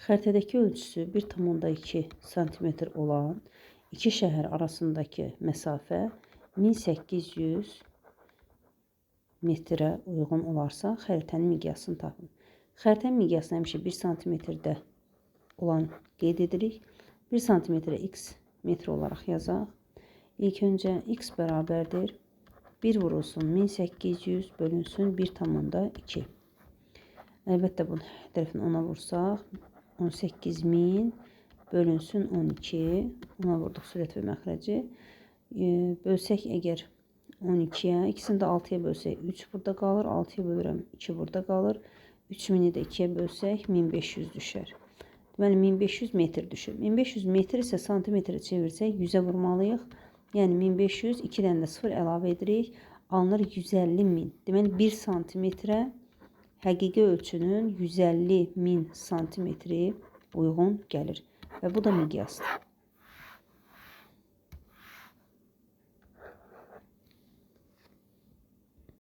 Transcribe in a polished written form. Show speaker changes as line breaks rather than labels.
Xəritədəki ölçüsü 1,2 sm olan iki şəhər arasındakı məsafə 1800 metrə uyğun olarsa, xəritənin miqyasını tapın. Xəritənin miqyasını həmişə 1 sm-də olan qeyd edirik. 1 sm-ə x metr olaraq yazaq. İlk öncə x bərabərdir 1 vurulsun 1800 bölünsün 1,2. Əlbəttə bunu hər tərəfini 10-a vursaq 18000 bölünsün 12. Ona vurduq sürət və məxrəci. Bölsək əgər 12-yə, ikisini də 6-ya bölsək 3 burada qalır. 6-ya bölürəm 2 burada qalır. 3000-i də 2-yə bölsək 1500 düşər. Deməli 1500 metr düşür. 1500 metr isə santimetrə çevirsək 100-ə vurmalıyıq. Yəni 1500, 2 dənə də 0 əlavə edirik. Alınır 150.000. Deməli 1 santimetrə həqiqi ölçünün 150.000 santimetri uyğun gəlir və bu da miqyasdır.